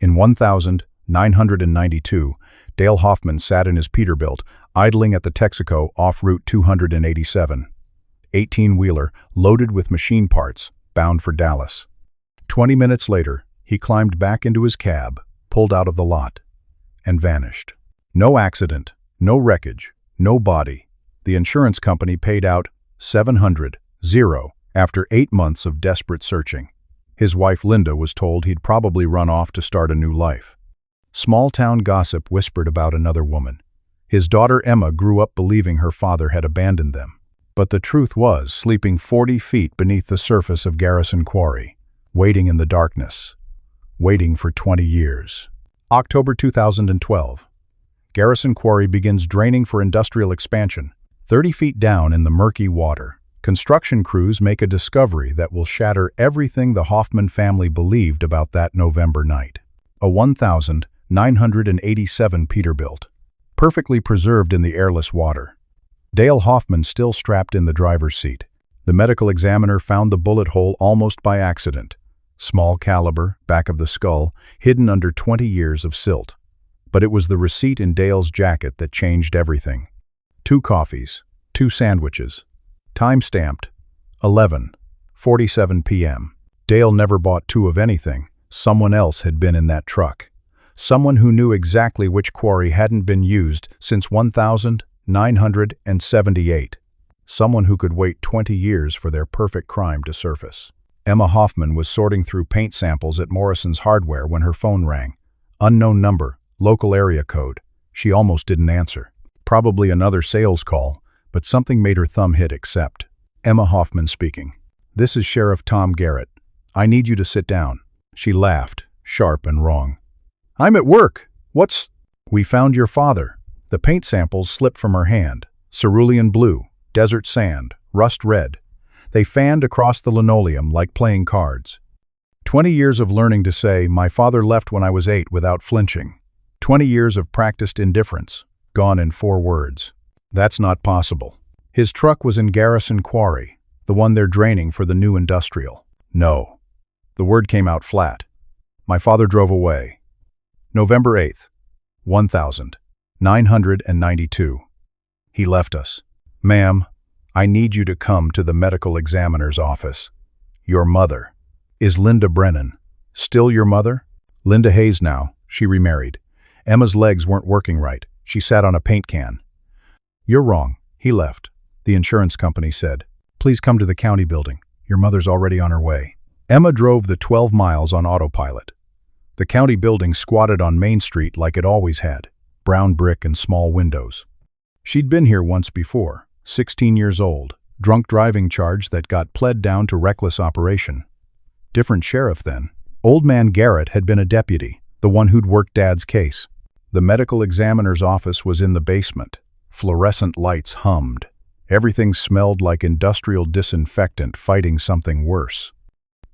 In 1992, Dale Hoffman sat in his Peterbilt, idling at the Texaco off Route 287. 18-wheeler, loaded with machine parts, bound for Dallas. 20 minutes later, he climbed back into his cab, pulled out of the lot, and vanished. No accident, no wreckage, no body. The insurance company paid out $700 after 8 months of desperate searching. His wife Linda was told he'd probably run off to start a new life. Small-town gossip whispered about another woman. His daughter Emma grew up believing her father had abandoned them. But the truth was sleeping 40 feet beneath the surface of Garrison Quarry, waiting in the darkness, waiting for 20 years. October 2012. Garrison Quarry begins draining for industrial expansion. 30 feet down in the murky water, construction crews make a discovery that will shatter everything the Hoffman family believed about that November night. A 1987 Peterbilt, perfectly preserved in the airless water. Dale Hoffman still strapped in the driver's seat. The medical examiner found the bullet hole almost by accident. Small caliber, back of the skull, hidden under 20 years of silt. But it was the receipt in Dale's jacket that changed everything. 2 coffees, 2 sandwiches. Time-stamped, 11:47 p.m. Dale never bought 2 of anything. Someone else had been in that truck. Someone who knew exactly which quarry hadn't been used since 1978. Someone who could wait 20 years for their perfect crime to surface. Emma Hoffman was sorting through paint samples at Morrison's Hardware when her phone rang. Unknown number, local area code. She almost didn't answer. Probably another sales call, but something made her thumb hit accept. Emma Hoffman speaking. "This is Sheriff Tom Garrett. I need you to sit down." She laughed, sharp and wrong. "I'm at work. What's—" "We found your father." The paint samples slipped from her hand. Cerulean blue, desert sand, rust red. They fanned across the linoleum like playing cards. 20 years of learning to say, "My father left when I was 8" without flinching. 20 years of practiced indifference, gone in 4 words. That's not possible. His truck was in Garrison Quarry, the one they're draining for the new industrial. No. The word came out flat. My father drove away. November 8th, 1992. He left us. "Ma'am, I need you to come to the medical examiner's office. Your mother. Is Linda Brennan still your mother?" Linda Hayes now. She remarried. Emma's legs weren't working right. She sat on a paint can. "You're wrong." He left. The insurance company said, "Please come to the county building. Your mother's already on her way." Emma drove the 12 miles on autopilot. The county building squatted on Main Street like it always had, brown brick and small windows. She'd been here once before, 16 years old, drunk driving charge that got pled down to reckless operation. Different sheriff then. Old man Garrett had been a deputy, the one who'd worked Dad's case. The medical examiner's office was in the basement. Fluorescent lights hummed. Everything smelled like industrial disinfectant fighting something worse.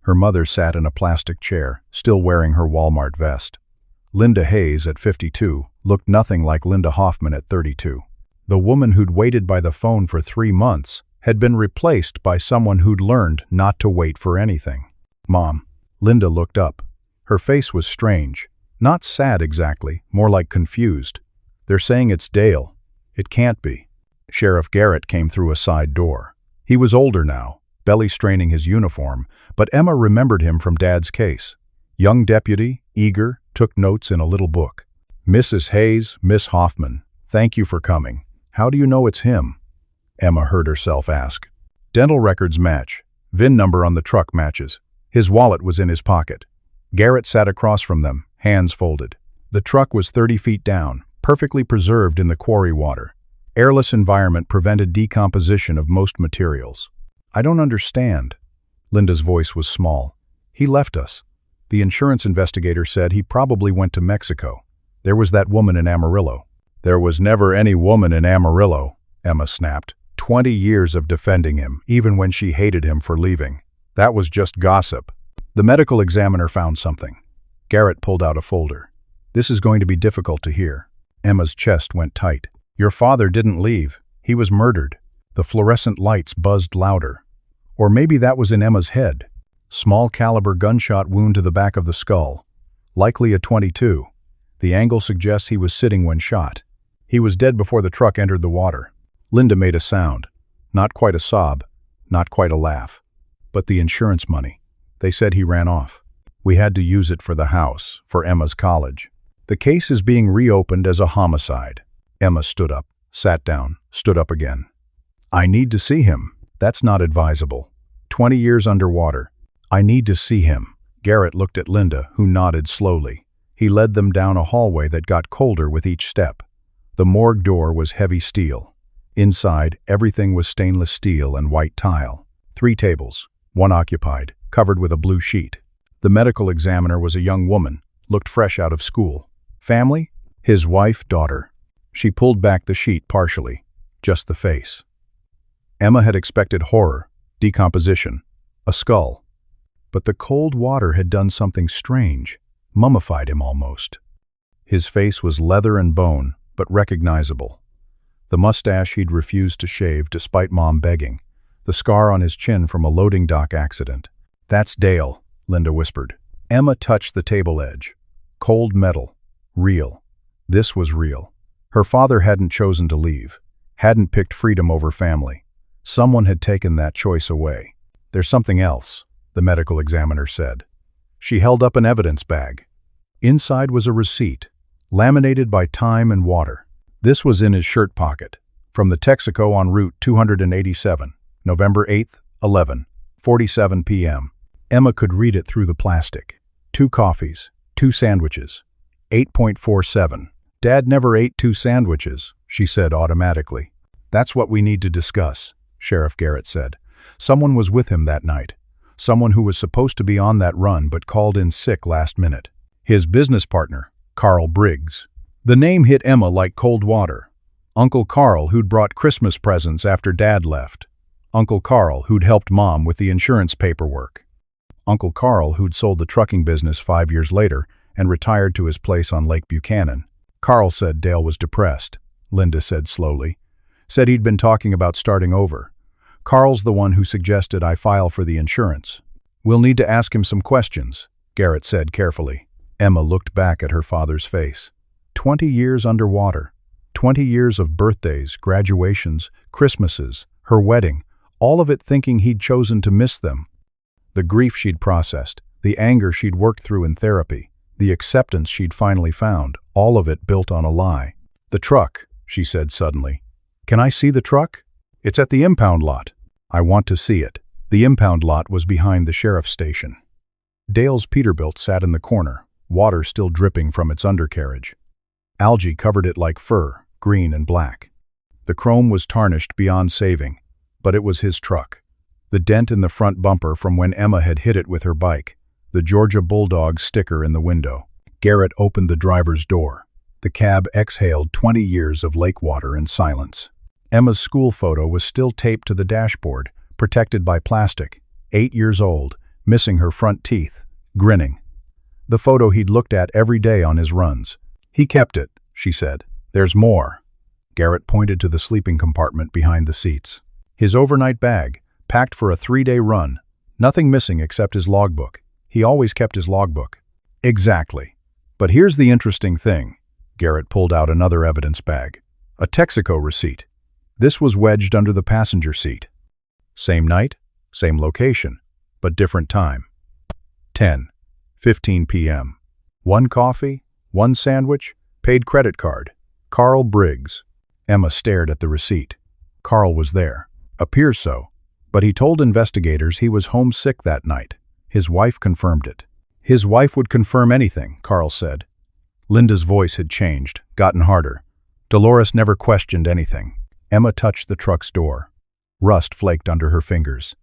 Her mother sat in a plastic chair, still wearing her Walmart vest. Linda Hayes, at 52, looked nothing like Linda Hoffman at 32. The woman who'd waited by the phone for 3 months had been replaced by someone who'd learned not to wait for anything. "Mom." Linda looked up. Her face was strange. Not sad exactly, more like confused. "They're saying it's Dale. It can't be." Sheriff Garrett came through a side door. He was older now, belly straining his uniform, but Emma remembered him from Dad's case. Young deputy, eager, took notes in a little book. "Mrs. Hayes, Miss Hoffman, thank you for coming. How do you know it's him?" Emma heard herself ask. "Dental records match. VIN number on the truck matches." His wallet was in his pocket. Garrett sat across from them, hands folded. The truck was 30 feet down, perfectly preserved in the quarry water. Airless environment prevented decomposition of most materials. "I don't understand." Linda's voice was small. "He left us. The insurance investigator said he probably went to Mexico. There was that woman in Amarillo." "There was never any woman in Amarillo," Emma snapped. 20 years of defending him, even when she hated him for leaving. That was just gossip. The medical examiner found something. Garrett pulled out a folder. "This is going to be difficult to hear." Emma's chest went tight. "Your father didn't leave. He was murdered." The fluorescent lights buzzed louder. Or maybe that was in Emma's head. Small caliber gunshot wound to the back of the skull. Likely a .22. The angle suggests he was sitting when shot. He was dead before the truck entered the water. Linda made a sound. Not quite a sob, not quite a laugh. But the insurance money. They said he ran off. We had to use it for the house, for Emma's college. The case is being reopened as a homicide. Emma stood up, sat down, stood up again. I need to see him. That's not advisable. 20 years underwater. I need to see him. Garrett looked at Linda, who nodded slowly. He led them down a hallway that got colder with each step. The morgue door was heavy steel. Inside, everything was stainless steel and white tile. 3 tables, 1 occupied, covered with a blue sheet. The medical examiner was a young woman, looked fresh out of school. Family? His wife, daughter. She pulled back the sheet partially, just the face. Emma had expected horror, decomposition, a skull. But the cold water had done something strange, mummified him almost. His face was leather and bone, but recognizable. The mustache he'd refused to shave despite Mom begging. The scar on his chin from a loading dock accident. That's Dale, Linda whispered. Emma touched the table edge. Cold metal. Real. This was real. Her father hadn't chosen to leave. Hadn't picked freedom over family. Someone had taken that choice away. There's something else, the medical examiner said. She held up an evidence bag. Inside was a receipt, laminated by time and water. This was in his shirt pocket, from the Texaco en route 287, November 8th, 11:47 p.m. Emma could read it through the plastic. 2 coffees, 2 sandwiches, 8.47. Dad never ate 2 sandwiches, she said automatically. That's what we need to discuss, Sheriff Garrett said. Someone was with him that night. Someone who was supposed to be on that run but called in sick last minute. His business partner, Carl Briggs. The name hit Emma like cold water. Uncle Carl, who'd brought Christmas presents after Dad left. Uncle Carl, who'd helped Mom with the insurance paperwork. Uncle Carl, who'd sold the trucking business 5 years later and retired to his place on Lake Buchanan. Carl said Dale was depressed, Linda said slowly. Said he'd been talking about starting over. Carl's the one who suggested I file for the insurance. We'll need to ask him some questions, Garrett said carefully. Emma looked back at her father's face. 20 years underwater. 20 years of birthdays, graduations, Christmases, her wedding, all of it thinking he'd chosen to miss them. The grief she'd processed, the anger she'd worked through in therapy, the acceptance she'd finally found, all of it built on a lie. The truck, she said suddenly. Can I see the truck? It's at the impound lot. I want to see it. The impound lot was behind the sheriff's station. Dale's Peterbilt sat in the corner, water still dripping from its undercarriage. Algae covered it like fur, green and black. The chrome was tarnished beyond saving, but it was his truck. The dent in the front bumper from when Emma had hit it with her bike, the Georgia Bulldog sticker in the window. Garrett opened the driver's door. The cab exhaled 20 years of lake water and silence. Emma's school photo was still taped to the dashboard, protected by plastic, 8 years old, missing her front teeth, grinning. The photo he'd looked at every day on his runs. He kept it, she said. There's more. Garrett pointed to the sleeping compartment behind the seats. His overnight bag, packed for a 3-day run. Nothing missing except his logbook. He always kept his logbook. Exactly. But here's the interesting thing. Garrett pulled out another evidence bag. A Texaco receipt. This was wedged under the passenger seat. Same night, same location, but different time. 10:15 p.m. 1 coffee, 1 sandwich, paid credit card. Carl Briggs. Emma stared at the receipt. Carl was there. Appears so. But he told investigators he was homesick that night. His wife confirmed it. His wife would confirm anything, Carl said. Linda's voice had changed, gotten harder. Dolores never questioned anything. Emma touched the truck's door. Rust flaked under her fingers.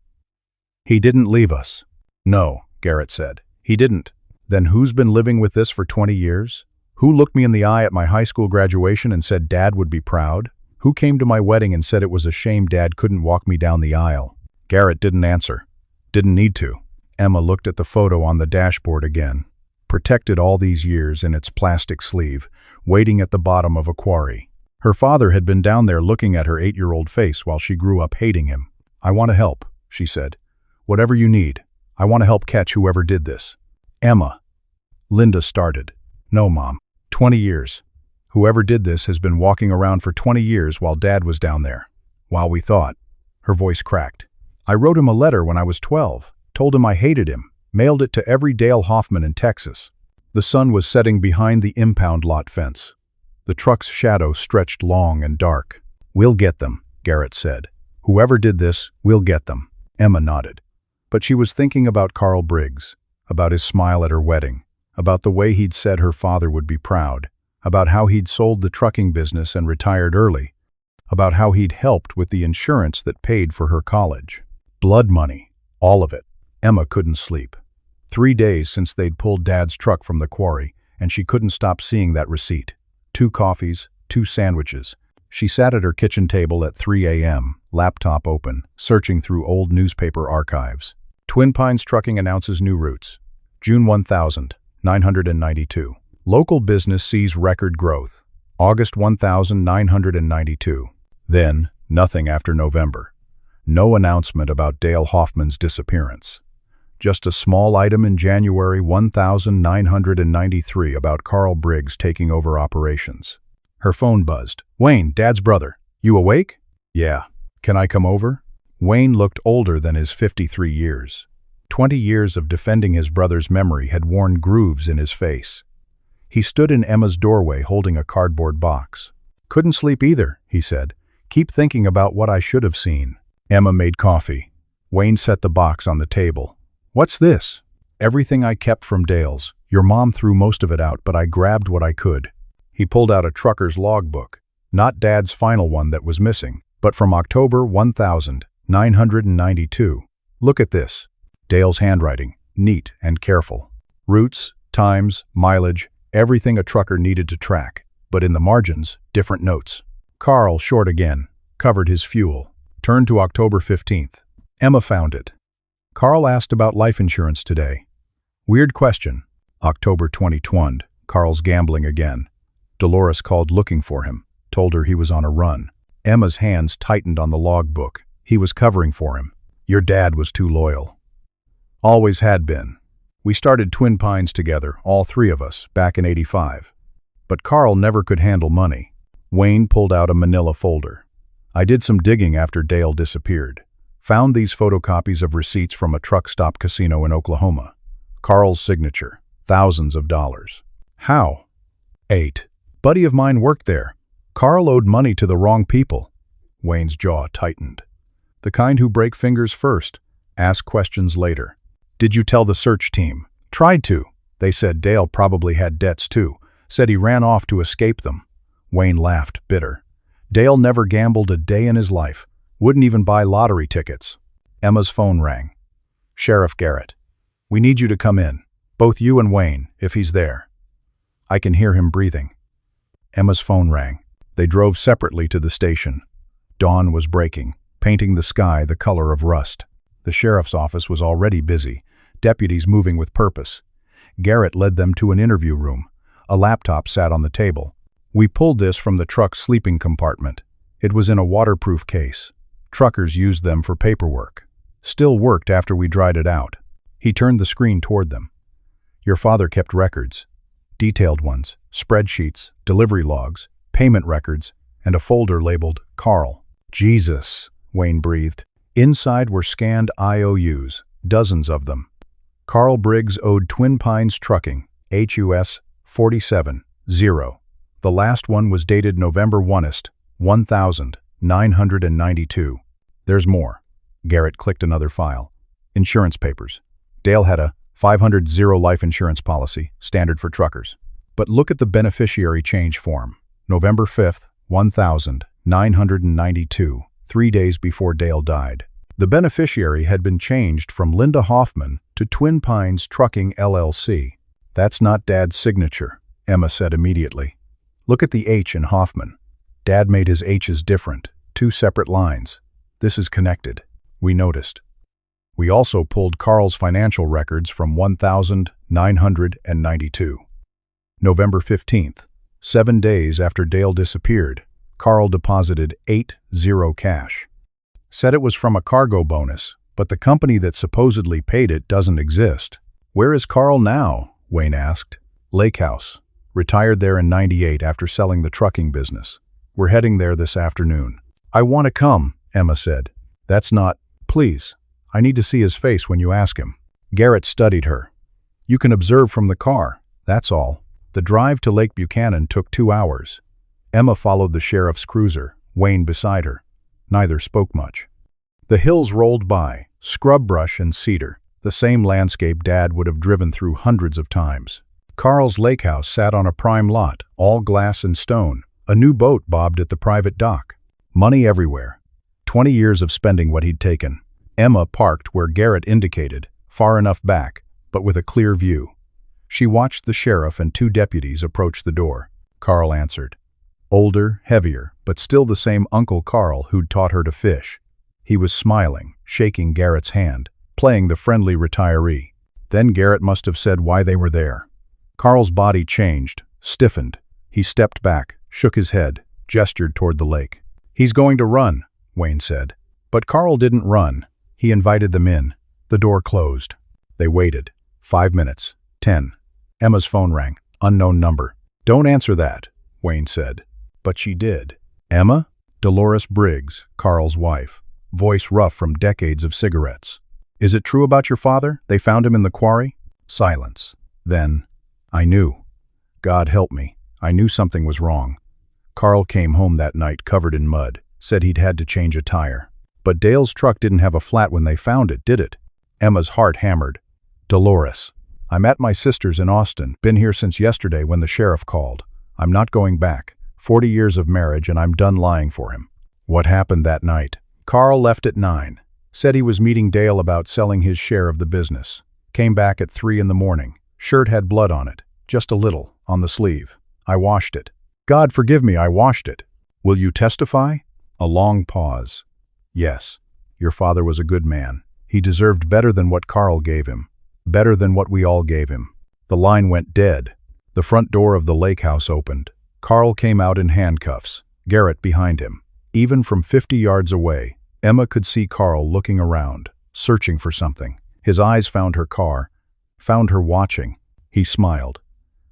He didn't leave us. No, Garrett said. He didn't. Then who's been living with this for 20 years? Who looked me in the eye at my high school graduation and said Dad would be proud? Who came to my wedding and said it was a shame Dad couldn't walk me down the aisle? Garrett didn't answer. Didn't need to. Emma looked at the photo on the dashboard again. Protected all these years in its plastic sleeve, waiting at the bottom of a quarry. Her father had been down there looking at her 8-year-old face while she grew up hating him. I want to help, she said. Whatever you need. I want to help catch whoever did this. Emma. Linda started. No, Mom. 20 years. Whoever did this has been walking around for 20 years while Dad was down there. While we thought. Her voice cracked. I wrote him a letter when I was 12, told him I hated him, mailed it to every Dale Hoffman in Texas. The sun was setting behind the impound lot fence. The truck's shadow stretched long and dark. We'll get them, Garrett said. Whoever did this, we'll get them. Emma nodded. But she was thinking about Carl Briggs, about his smile at her wedding, about the way he'd said her father would be proud, about how he'd sold the trucking business and retired early, about how he'd helped with the insurance that paid for her college. Blood money, all of it. Emma couldn't sleep. 3 days since they'd pulled Dad's truck from the quarry, and she couldn't stop seeing that receipt. 2 coffees, 2 sandwiches. She sat at her kitchen table at 3 a.m., laptop open, searching through old newspaper archives. Twin Pines Trucking announces new routes. June 1992. Local business sees record growth. August 1992. Then, nothing after November. No announcement about Dale Hoffman's disappearance. Just a small item in January 1993 about Carl Briggs taking over operations. Her phone buzzed. Wayne, Dad's brother. You awake? Yeah. Can I come over? Wayne looked older than his 53 years. 20 years of defending his brother's memory had worn grooves in his face. He stood in Emma's doorway holding a cardboard box. Couldn't sleep either, he said. Keep thinking about what I should have seen. Emma made coffee. Wayne set the box on the table. What's this? Everything I kept from Dale's. Your mom threw most of it out, but I grabbed what I could. He pulled out a trucker's logbook. Not Dad's final one that was missing, but from October 1992. Look at this. Dale's handwriting, neat and careful. Routes, times, mileage, everything a trucker needed to track. But in the margins, different notes. Carl, short again, covered his fuel. Turned to October 15th. Emma found it. Carl asked about life insurance today. Weird question. October 2020. Carl's gambling again. Dolores called looking for him, told her he was on a run. Emma's hands tightened on the logbook. He was covering for him. Your dad was too loyal. Always had been. We started Twin Pines together, all 3 of us, back in '85. But Carl never could handle money. Wayne pulled out a manila folder. I did some digging after Dale disappeared. Found these photocopies of receipts from a truck stop casino in Oklahoma. Carl's signature. Thousands of dollars. How? 8. Buddy of mine worked there. Carl owed money to the wrong people. Wayne's jaw tightened. The kind who break fingers first, ask questions later. Did you tell the search team? Tried to. They said Dale probably had debts too. Said he ran off to escape them. Wayne laughed, bitter. Dale never gambled a day in his life. Wouldn't even buy lottery tickets. Emma's phone rang. Sheriff Garrett. We need you to come in. Both you and Wayne, if he's there. I can hear him breathing. Emma's phone rang. They drove separately to the station. Dawn was breaking, painting the sky the color of rust. The sheriff's office was already busy, deputies moving with purpose. Garrett led them to an interview room. A laptop sat on the table. We pulled this from the truck's sleeping compartment. It was in a waterproof case. Truckers used them for paperwork. Still worked after we dried it out. He turned the screen toward them. Your father kept records. Detailed ones, spreadsheets, delivery logs, payment records, and a folder labeled Carl. Jesus, Wayne breathed. Inside were scanned IOUs, dozens of them. Carl Briggs owed Twin Pines Trucking, HUS 47, 0. The last one was dated November 1992. There's more. Garrett clicked another file. Insurance papers. Dale had a 500 life insurance policy, standard for truckers. But look at the beneficiary change form. November 5th, 1992, 3 days before Dale died. The beneficiary had been changed from Linda Hoffman to Twin Pines Trucking LLC. That's not Dad's signature, Emma said immediately. Look at the H in Hoffman. Dad made his H's different, 2 separate lines. This is connected. We noticed. We also pulled Carl's financial records from 1992. November 15th, 7 days after Dale disappeared, Carl deposited 80 cash. Said it was from a cargo bonus, but the company that supposedly paid it doesn't exist. Where is Carl now? Wayne asked. Lake House. Retired there in '98 after selling the trucking business. We're heading there this afternoon. I want to come, Emma said. That's not, please. I need to see his face when you ask him. Garrett studied her. You can observe from the car, that's all. The drive to Lake Buchanan took 2 hours. Emma followed the sheriff's cruiser, Wayne beside her. Neither spoke much. The hills rolled by, scrub brush and cedar, the same landscape Dad would have driven through hundreds of times. Carl's lake house sat on a prime lot, all glass and stone. A new boat bobbed at the private dock. Money everywhere. 20 years of spending what he'd taken. Emma parked where Garrett indicated, far enough back, but with a clear view. She watched the sheriff and 2 deputies approach the door. Carl answered. Older, heavier, but still the same Uncle Carl who'd taught her to fish. He was smiling, shaking Garrett's hand, playing the friendly retiree. Then Garrett must have said why they were there. Carl's body changed, stiffened. He stepped back, shook his head, gestured toward the lake. He's going to run, Wayne said. But Carl didn't run. He invited them in. The door closed. They waited. 5 minutes. 10. Emma's phone rang. Unknown number. Don't answer that, Wayne said. But she did. Emma? Dolores Briggs, Carl's wife. Voice rough from decades of cigarettes. Is it true about your father? They found him in the quarry? Silence. Then, I knew. God help me. I knew something was wrong. Carl came home that night covered in mud, said he'd had to change a tire. But Dale's truck didn't have a flat when they found it, did it? Emma's heart hammered. Dolores. I'm at my sister's in Austin, been here since yesterday when the sheriff called. I'm not going back. 40 years of marriage and I'm done lying for him. What happened that night? Carl left at 9. Said he was meeting Dale about selling his share of the business. Came back at 3 in the morning. Shirt had blood on it. Just a little, on the sleeve. I washed it. God forgive me, I washed it. Will you testify? A long pause. Yes. Your father was a good man. He deserved better than what Carl gave him. Better than what we all gave him. The line went dead. The front door of the lake house opened. Carl came out in handcuffs, Garrett behind him. Even from 50 yards away, Emma could see Carl looking around, searching for something. His eyes found her car, found her watching. He smiled.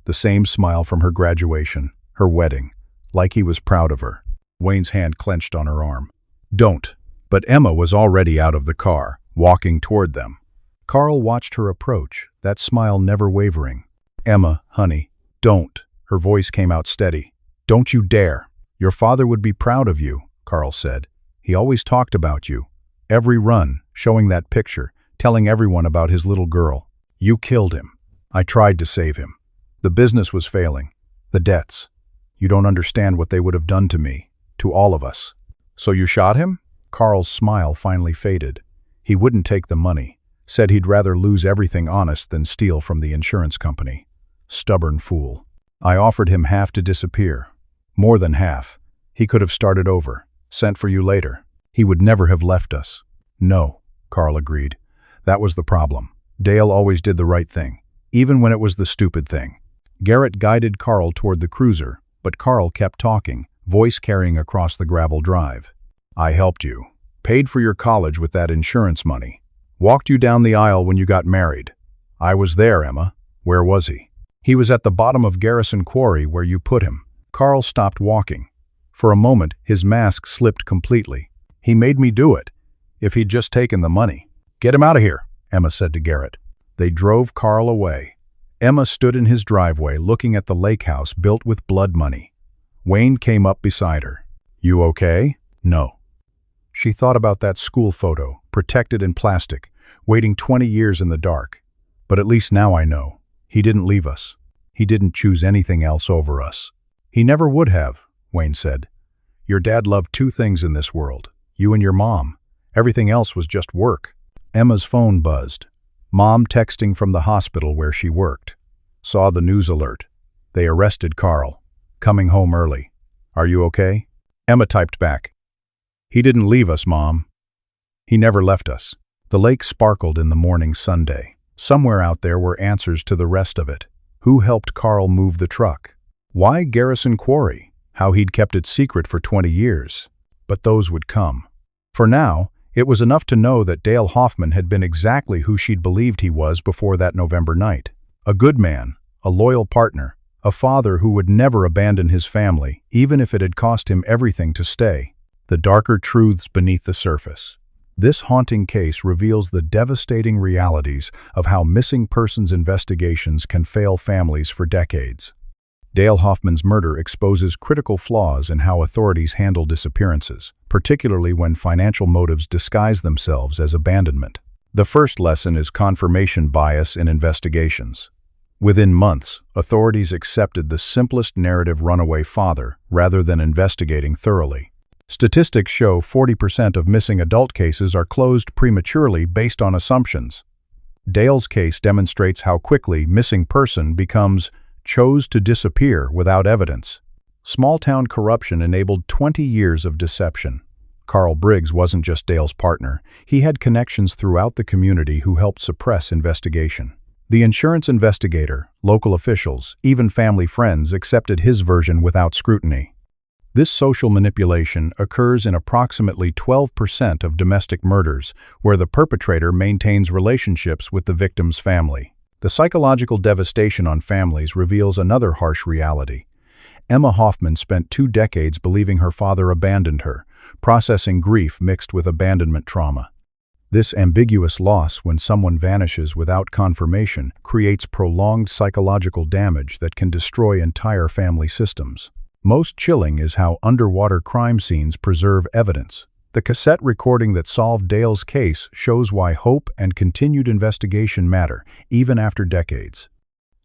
The same smile from her graduation, her wedding, like he was proud of her. Wayne's hand clenched on her arm. Don't. But Emma was already out of the car, walking toward them. Carl watched her approach, that smile never wavering. Emma, honey, don't. Her voice came out steady. Don't you dare. Your father would be proud of you, Carl said. He always talked about you. Every run, showing that picture, telling everyone about his little girl. You killed him. I tried to save him. The business was failing. The debts. You don't understand what they would have done to me, to all of us. So you shot him? Carl's smile finally faded. He wouldn't take the money. Said he'd rather lose everything honest than steal from the insurance company. Stubborn fool. I offered him half to disappear. More than half. He could have started over. Sent for you later. He would never have left us. No, Carl agreed. That was the problem. Dale always did the right thing, even when it was the stupid thing. Garrett guided Carl toward the cruiser, but Carl kept talking, voice carrying across the gravel drive. I helped you. Paid for your college with that insurance money. Walked you down the aisle when you got married. I was there, Emma. Where was he? He was at the bottom of Garrison Quarry where you put him. Carl stopped walking. For a moment, his mask slipped completely. He made me do it. If he'd just taken the money. Get him out of here, Emma said to Garrett. They drove Carl away. Emma stood in his driveway looking at the lake house built with blood money. Wayne came up beside her. You okay? No. She thought about that school photo, protected in plastic, waiting 20 years in the dark. But at least now I know. He didn't leave us. He didn't choose anything else over us. He never would have, Wayne said. Your dad loved 2 things in this world, you and your mom. Everything else was just work. Emma's phone buzzed. Mom texting from the hospital where she worked. Saw the news alert. They arrested Carl. Coming home early. Are you okay? Emma typed back. He didn't leave us, Mom. He never left us. The lake sparkled in the morning Sunday. Somewhere out there were answers to the rest of it. Who helped Carl move the truck? Why Garrison Quarry? How he'd kept it secret for 20 years. But those would come. For now, it was enough to know that Dale Hoffman had been exactly who she'd believed he was before that November night. A good man, a loyal partner, a father who would never abandon his family, even if it had cost him everything to stay. The darker truths beneath the surface. This haunting case reveals the devastating realities of how missing persons investigations can fail families for decades. Dale Hoffman's murder exposes critical flaws in how authorities handle disappearances, particularly when financial motives disguise themselves as abandonment. The first lesson is confirmation bias in investigations. Within months, authorities accepted the simplest narrative runaway father rather than investigating thoroughly. Statistics show 40% of missing adult cases are closed prematurely based on assumptions. Dale's case demonstrates how quickly missing person becomes chose to disappear without evidence. Small-town corruption enabled 20 years of deception. Carl Briggs wasn't just Dale's partner. He had connections throughout the community who helped suppress investigation. The insurance investigator, local officials, even family friends accepted his version without scrutiny. This social manipulation occurs in approximately 12% of domestic murders, where the perpetrator maintains relationships with the victim's family. The psychological devastation on families reveals another harsh reality. Emma Hoffman spent 2 decades believing her father abandoned her, processing grief mixed with abandonment trauma. This ambiguous loss, when someone vanishes without confirmation, creates prolonged psychological damage that can destroy entire family systems. Most chilling is how underwater crime scenes preserve evidence. The cassette recording that solved Dale's case shows why hope and continued investigation matter, even after decades.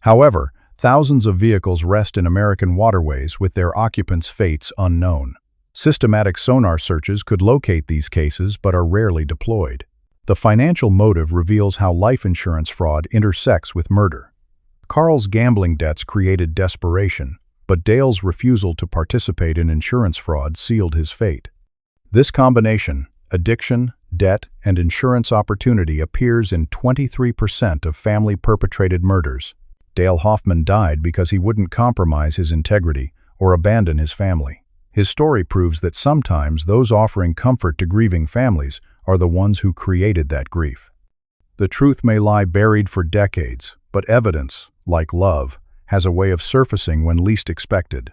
However, thousands of vehicles rest in American waterways with their occupants' fates unknown. Systematic sonar searches could locate these cases but are rarely deployed. The financial motive reveals how life insurance fraud intersects with murder. Carl's gambling debts created desperation, but Dale's refusal to participate in insurance fraud sealed his fate. This combination, addiction, debt, and insurance opportunity, appears in 23% of family-perpetrated murders. Dale Hoffman died because he wouldn't compromise his integrity or abandon his family. His story proves that sometimes those offering comfort to grieving families are the ones who created that grief. The truth may lie buried for decades, but evidence, like love, has a way of surfacing when least expected.